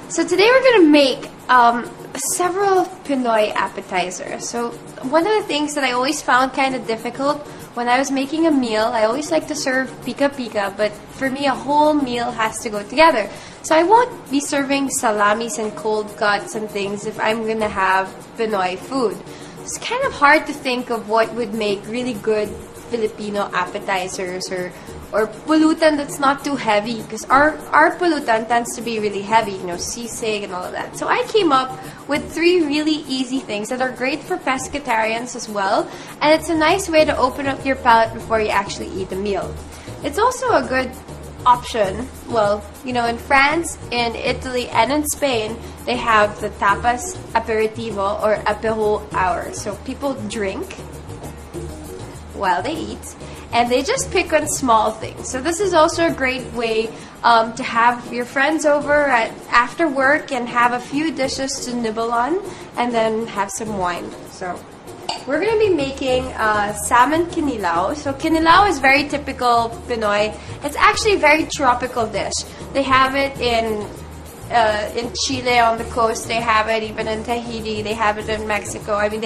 So today we're going to make several Pinoy appetizers. So one of the things that I always found kind of difficult when I was making a meal, I always like to serve pika-pika, but for me a whole meal has to go together. So I won't be serving salamis and cold cuts and things if I'm going to have Pinoy food. It's kind of hard to think of what would make really good Filipino appetizers or pulutan that's not too heavy, because our pulutan tends to be really heavy, you know, sisig and all of that. So I came up with 3 really easy things that are great for pescatarians as well, and it's a nice way to open up your palate before you actually eat a meal. It's also a good option, well, you know, in France, in Italy, and in Spain, they have the tapas aperitivo or apéro hour. So people drink while they eat, and they just pick on small things. So this is also a great way to have your friends over after work and have a few dishes to nibble on, and then have some wine. So we're going to be making salmon kinilaw. So kinilaw is very typical Pinoy. It's actually a very tropical dish. They have it in Chile on the coast. They have it even in Tahiti. They have it in Mexico. I mean,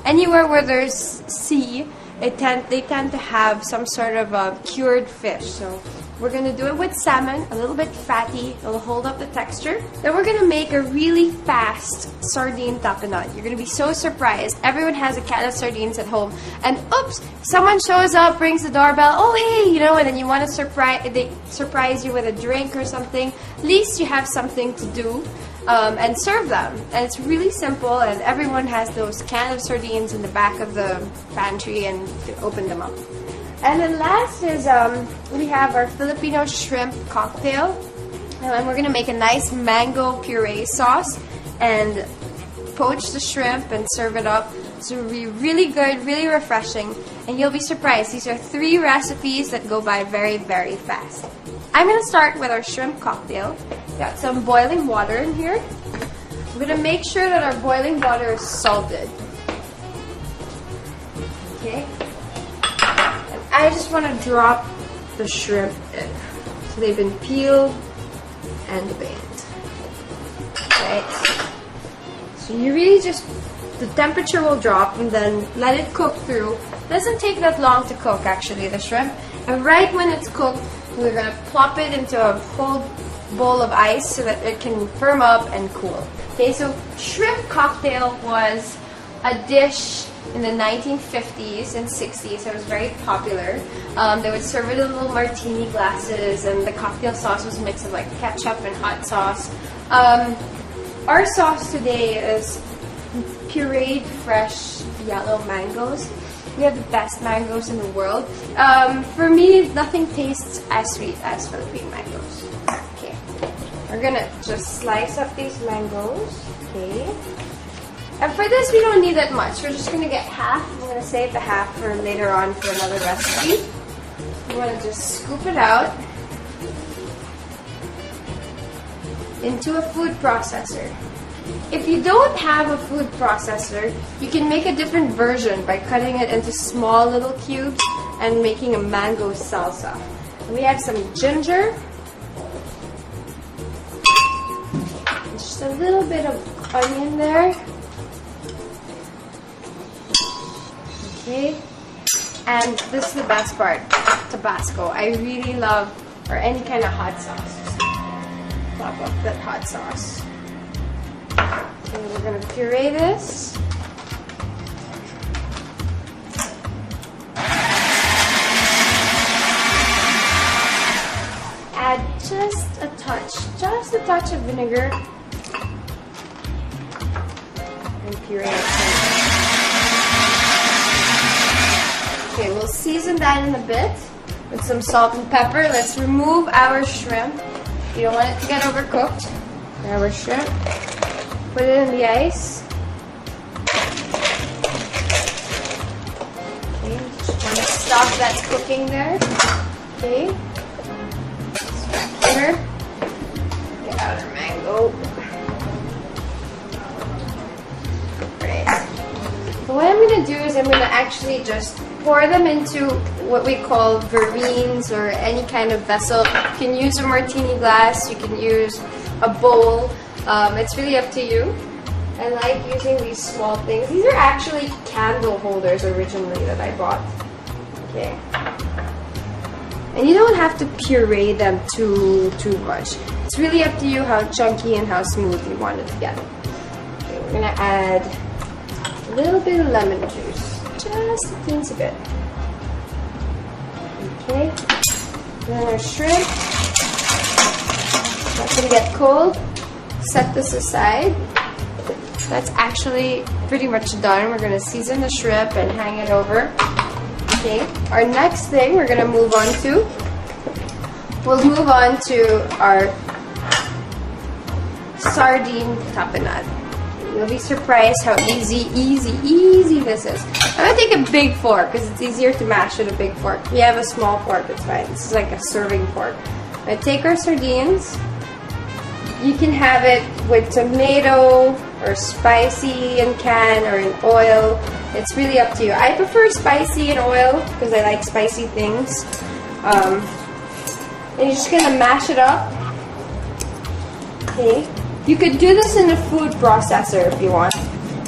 anywhere where there's sea, they tend to have some sort of a cured fish. So we're going to do it with salmon, a little bit fatty. It'll hold up the texture. Then we're going to make a really fast sardine tapenade. You're going to be so surprised. Everyone has a can of sardines at home, and oops, someone shows up, rings the doorbell. Oh hey, you know, and then you want to surprise you with a drink or something. At least you have something to do. And serve them. And it's really simple, and everyone has those can of sardines in the back of the pantry, and you can open them up. And then last is we have our Filipino shrimp cocktail, and we're gonna make a nice mango puree sauce and poach the shrimp and serve it up. So it'll be really good, really refreshing, and you'll be surprised. These are 3 recipes that go by very, very fast. I'm going to start with our shrimp cocktail. Got some boiling water in here. I'm going to make sure that our boiling water is salted. Okay? And I just want to drop the shrimp in. So they've been peeled and baked. Right? So you really just, the temperature will drop and then let it cook through. It doesn't take that long to cook actually, the shrimp. And right when it's cooked, we're going to plop it into a whole bowl of ice so that it can firm up and cool. Okay, so shrimp cocktail was a dish in the 1950s and 60s. It was very popular. They would serve it in little martini glasses, and the cocktail sauce was a mix of like ketchup and hot sauce. Our sauce today is pureed fresh yellow mangoes. We have the best mangoes in the world. For me, nothing tastes as sweet as Philippine mangoes. Okay, we're gonna just slice up these mangoes. Okay, and for this we don't need that much. We're just gonna get half. I'm gonna save the half for later on for another recipe. I'm gonna just scoop it out into a food processor. If you don't have a food processor, you can make a different version by cutting it into small little cubes and making a mango salsa. We have some ginger, just a little bit of onion there. Okay, and this is the best part, Tabasco. I really love, or any kind of hot sauce. Pop up that hot sauce. And we're going to puree this. Add just a touch of vinegar. And puree it. Okay, we'll season that in a bit with some salt and pepper. Let's remove our shrimp. You don't want it to get overcooked. Our shrimp. Put it in the ice. Okay, just want to stop that cooking there. Okay. Here. Get out our mango. I'm going to actually just pour them into what we call Verrines or any kind of vessel. You can use a martini glass, you can use a bowl. It's really up to you. I like using these small things. These are actually candle holders originally that I bought. Okay. And you don't have to puree them too much. It's really up to you how chunky and how smooth you want it to get. Okay, we're gonna add a little bit of lemon juice, just a teensy bit. Okay, then our shrimp. That's gonna get cold. Set this aside. That's actually pretty much done. We're gonna season the shrimp and hang it over. Okay, our next thing we're gonna move on to. We'll move on to our Sardine Tapenade. You'll be surprised how easy this is. I'm gonna take a big fork because it's easier to mash with a big fork. If you have a small fork, it's fine. This is like a serving fork. I'm gonna take our sardines. You can have it with tomato or spicy in can or in oil. It's really up to you. I prefer spicy in oil because I like spicy things. And you're just gonna mash it up. Okay. You could do this in a food processor if you want,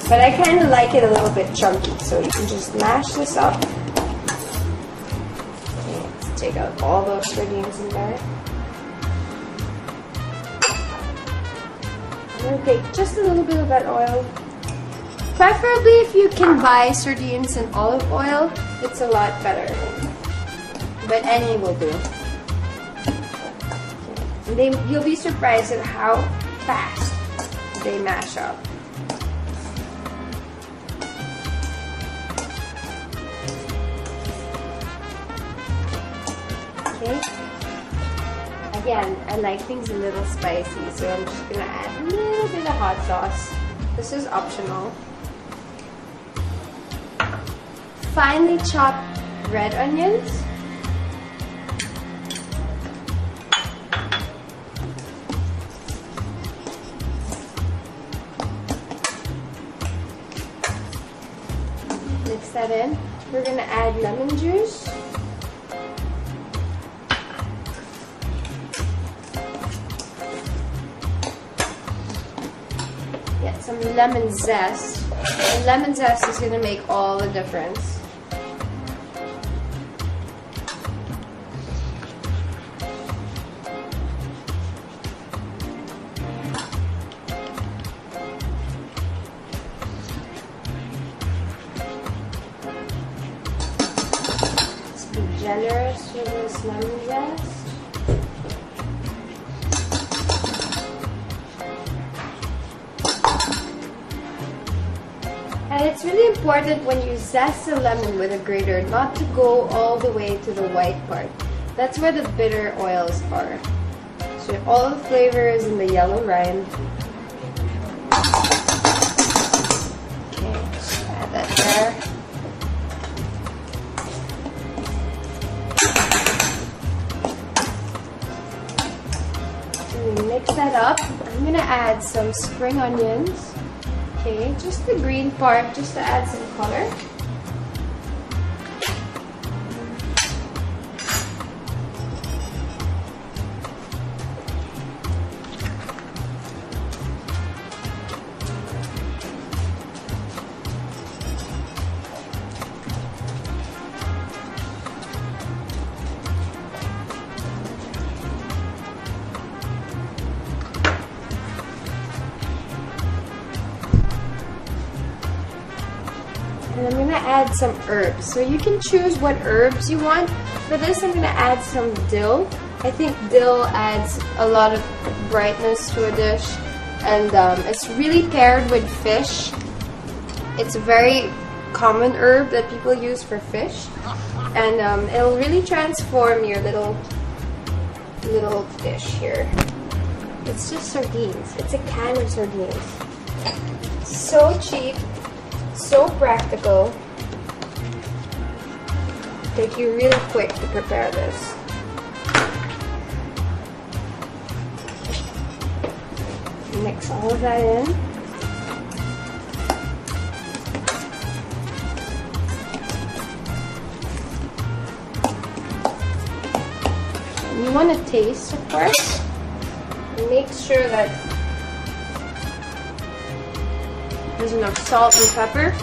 but I kind of like it a little bit chunky, so you can just mash this up. Okay, let's take out all those sardines in there. I'm going to take just a little bit of that oil. Preferably if you can buy sardines in olive oil, it's a lot better. But any will do. And you'll be surprised at how fast they mash up. Okay. Again, I like things a little spicy, so I'm just gonna add a little bit of hot sauce. This is optional. Finely chopped red onions. Mix that in. We're gonna add lemon juice. Get some lemon zest. And lemon zest is gonna make all the difference. Generous with this lemon zest. And it's really important when you zest a lemon with a grater not to go all the way to the white part. That's where the bitter oils are. So all the flavor is in the yellow rind. Okay, just add that there. Mix that up. I'm gonna add some spring onions. Okay, just the green part, just to add some color. And I'm gonna add some herbs. So you can choose what herbs you want. For this, I'm gonna add some dill. I think dill adds a lot of brightness to a dish, and it's really paired with fish. It's a very common herb that people use for fish, and it'll really transform your little dish here. It's just sardines. It's a can of sardines. So cheap. So practical. Take you really quick to prepare this. Mix all of that in. you want to taste, of course. And make sure that there's enough salt and pepper.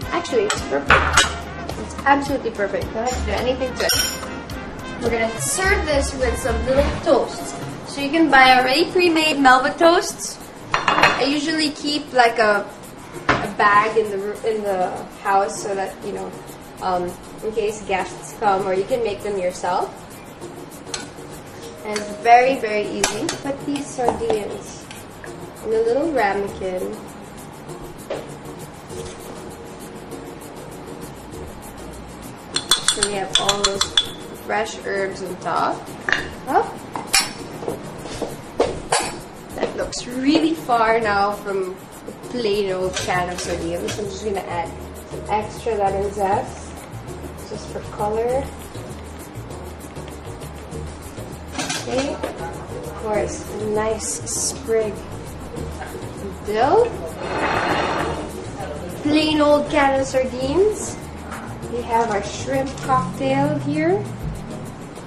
Actually, it's perfect. It's absolutely perfect. Don't have to do anything to it. We're gonna serve this with some little toasts. So you can buy already pre-made Melba toasts. I usually keep like a bag in the house so that, you know, in case guests come, or you can make them yourself. And it's very, very easy. Put these sardines in a little ramekin. So we have all those fresh herbs on top. Oh. That looks really far now from the plain old can of sardines. So I'm just going to add some extra lemon zest, just for color. Okay. Of course, a nice sprig of dill. Plain old can of sardines. We have our shrimp cocktail here.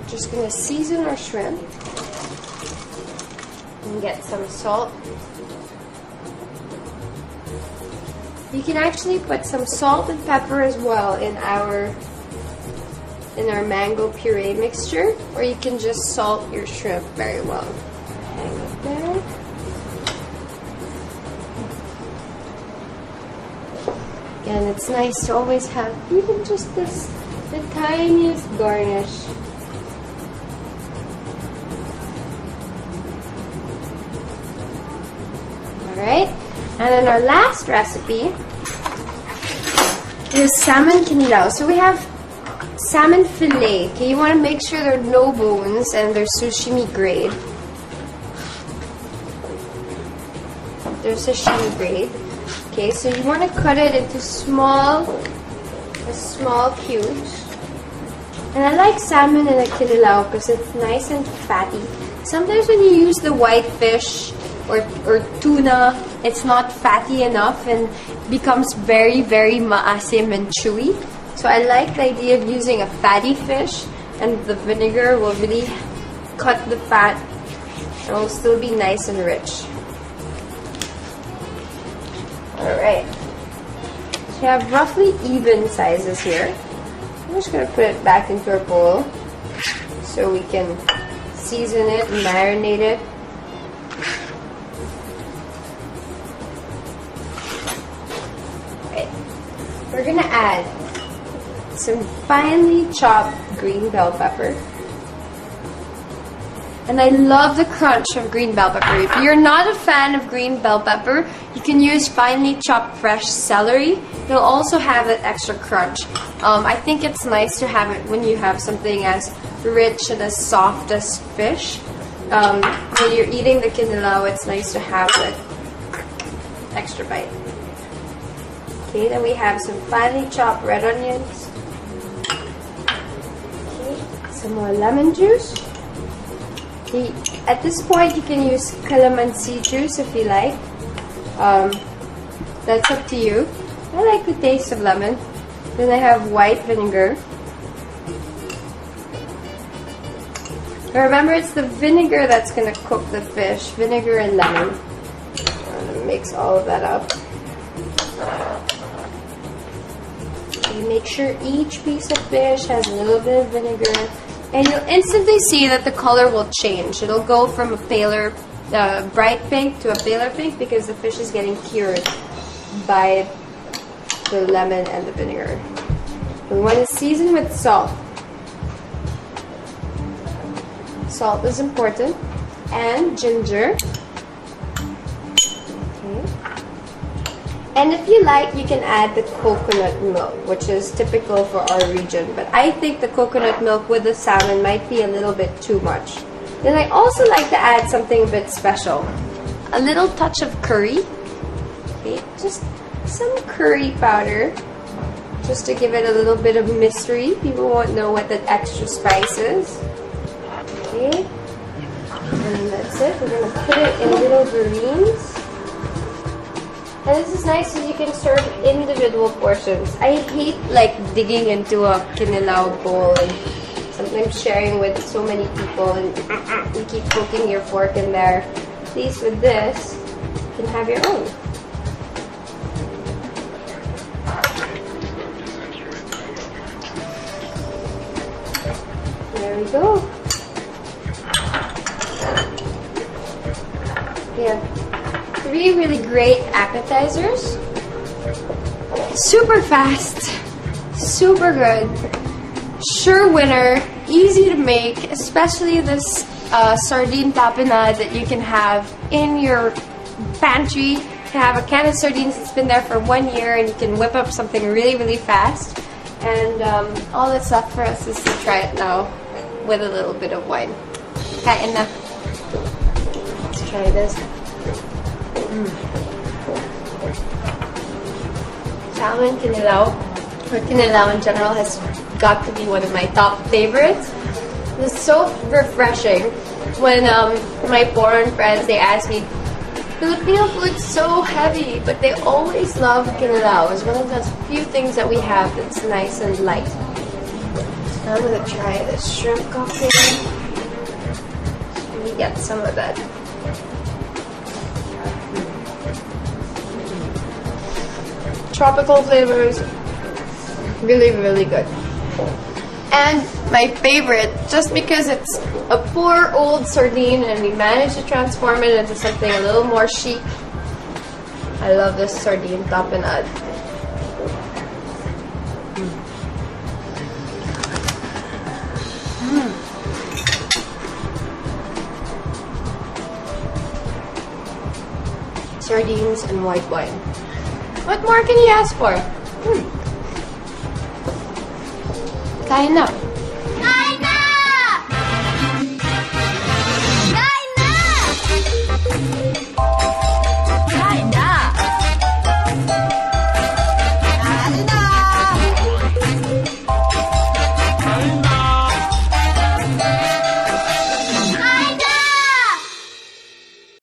Just gonna season our shrimp and get some salt. You can actually put some salt and pepper as well in our mango puree mixture, or you can just salt your shrimp very well. Hang it there. And it's nice to always have even just the tiniest garnish. Alright, and then our last recipe is salmon kinilaw. So we have salmon fillet. Okay, you want to make sure there are no bones and they're sushimi grade. They're sashimi grade. Okay, so you want to cut it into small cubes. And I like salmon in a kinilaw because it's nice and fatty. Sometimes when you use the white fish or tuna, it's not fatty enough and becomes very, very maasim and chewy. So I like the idea of using a fatty fish, and the vinegar will really cut the fat and it will still be nice and rich. Alright, so we have roughly even sizes here. I'm just going to put it back into our bowl so we can season it and marinate it. Alright, we're going to add some finely chopped green bell pepper. And I love the crunch of green bell pepper. If you're not a fan of green bell pepper, you can use finely chopped fresh celery. It'll also have that extra crunch. I think it's nice to have it when you have something as rich and as soft as fish. When you're eating the kinilaw, it's nice to have that extra bite. Okay, then we have some finely chopped red onions. Okay, some more lemon juice. At this point, you can use calamansi juice if you like. That's up to you. I like the taste of lemon. Then I have white vinegar. Remember, it's the vinegar that's going to cook the fish. Vinegar and lemon. I'm going to mix all of that up. You make sure each piece of fish has a little bit of vinegar. And you'll instantly see that the color will change. It'll go from a paler, bright pink to a paler pink because the fish is getting cured by the lemon and the vinegar. We want to season with salt. Salt is important. And ginger. Okay. And if you like, you can add the coconut milk, which is typical for our region. But I think the coconut milk with the salmon might be a little bit too much. Then I also like to add something a bit special. A little touch of curry. Okay, just some curry powder. Just to give it a little bit of mystery. People won't know what that extra spice is. Okay. And that's it. We're going to put it in little verrines. And this is nice because you can serve individual portions. I hate like digging into a kinilaw bowl and something I'm sharing with so many people, and you keep poking your fork in there. At least with this, you can have your own. There we go. We have 3 really great appetizers. Super fast, super good, sure winner, easy to make, especially this Sardine Tapenade that you can have in your pantry. You can have a can of sardines that's been there for 1 year, and you can whip up something really, really fast. And all that's left for us is to try it now with a little bit of wine. Kain na. Let's try this. Salmon Kinilaw, or Kinilaw in general, has got to be one of my top favorites. It's so refreshing. When my foreign friends, they ask me, Filipino food's so heavy, but they always love Kinilaw. It's one of those few things that we have that's nice and light. I'm gonna try this shrimp cocktail. Let me get some of that. Tropical flavors, really, really good. And my favorite, just because it's a poor old sardine and we managed to transform it into something a little more chic, I love this Sardine Tapenade. Sardines and white wine. What more can you ask for? Kain na.